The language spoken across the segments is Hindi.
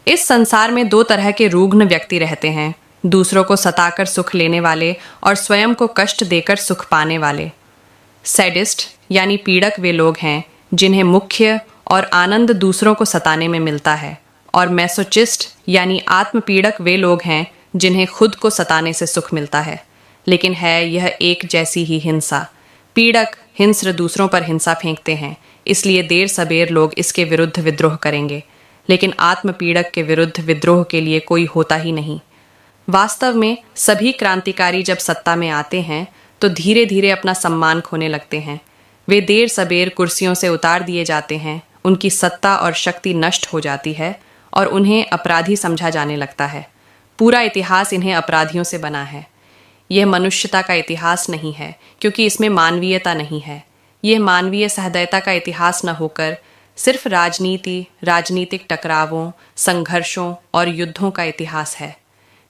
इस संसार में दो तरह के रुग्ण व्यक्ति रहते हैं, दूसरों को सताकर सुख लेने वाले और स्वयं को कष्ट देकर सुख पाने वाले। सैडिस्ट यानी पीड़क वे लोग हैं जिन्हें मुख्य और आनंद दूसरों को सताने में मिलता है, और मैसोचिस्ट यानी आत्मपीड़क वे लोग हैं जिन्हें खुद को सताने से सुख मिलता है। लेकिन है यह एक जैसी ही हिंसा। पीड़क हिंस्र दूसरों पर हिंसा फेंकते हैं, इसलिए देर सबेर लोग इसके विरुद्ध विद्रोह करेंगे, लेकिन आत्मपीड़क के विरुद्ध विद्रोह के लिए कोई होता ही नहीं। वास्तव में सभी क्रांतिकारी जब सत्ता में आते हैं तो धीरे धीरे अपना सम्मान खोने लगते हैं। वे देर सबेर कुर्सियों से उतार दिए जाते हैं, उनकी सत्ता और शक्ति नष्ट हो जाती है और उन्हें अपराधी समझा जाने लगता है। पूरा इतिहास इन्हें अपराधियों से बना है। यह मनुष्यता का इतिहास नहीं है, क्योंकि इसमें मानवीयता नहीं है। यह मानवीय सहृदयता का इतिहास न होकर सिर्फ राजनीति, राजनीतिक टकरावों, संघर्षों और युद्धों का इतिहास है।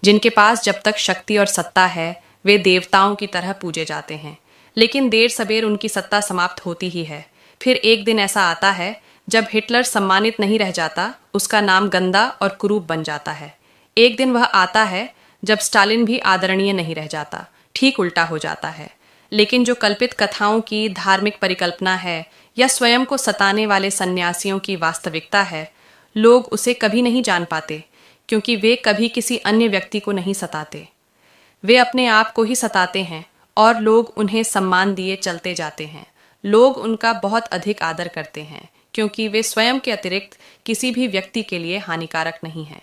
जिनके पास जब तक शक्ति और सत्ता है वे देवताओं की तरह पूजे जाते हैं, लेकिन देर सबेर उनकी सत्ता समाप्त होती ही है। फिर एक दिन ऐसा आता है जब हिटलर सम्मानित नहीं रह जाता, उसका नाम गंदा और कुरूप बन जाता है। एक दिन वह आता है जब स्टालिन भी आदरणीय नहीं रह जाता, ठीक उल्टा हो जाता है। लेकिन जो कल्पित कथाओं की धार्मिक परिकल्पना है या स्वयं को सताने वाले सन्यासियों की वास्तविकता है, लोग उसे कभी नहीं जान पाते, क्योंकि वे कभी किसी अन्य व्यक्ति को नहीं सताते। वे अपने आप को ही सताते हैं और लोग उन्हें सम्मान दिए चलते जाते हैं। लोग उनका बहुत अधिक आदर करते हैं, क्योंकि वे स्वयं के अतिरिक्त किसी भी व्यक्ति के लिए हानिकारक नहीं हैं।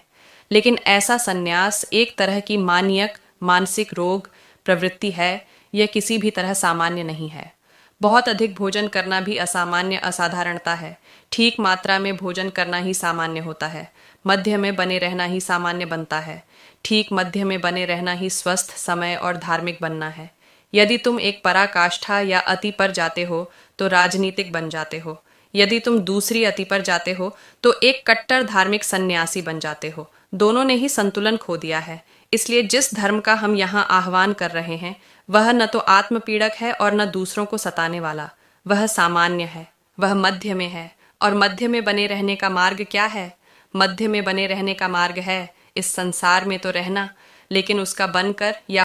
लेकिन ऐसा संन्यास एक तरह की मानियक मानसिक रोग प्रवृत्ति है, यह किसी भी तरह सामान्य नहीं है। बहुत अधिक भोजन करना भी असामान्य असाधारणता है। ठीक मात्रा में भोजन करना ही सामान्य होता है। मध्य में बने रहना ही सामान्य बनता है। ठीक मध्य में बने रहना ही स्वस्थ, समय और धार्मिक बनना है। यदि तुम एक पराकाष्ठा या अति पर जाते हो तो राजनीतिक बन जाते हो। यदि तुम दूसरी अति पर जाते हो तो एक कट्टर धार्मिक सन्यासी बन जाते हो। दोनों ने ही संतुलन खो दिया है। इसलिए जिस धर्म का हम यहाँ आह्वान कर रहे हैं वह न तो आत्मपीड़क है और न दूसरों को सताने वाला। वह सामान्य है, वह मध्य में है। और मध्य में बने रहने का मार्ग क्या है? मध्य में बने रहने का मार्ग है इस संसार में तो रहना, लेकिन उसका बनकर या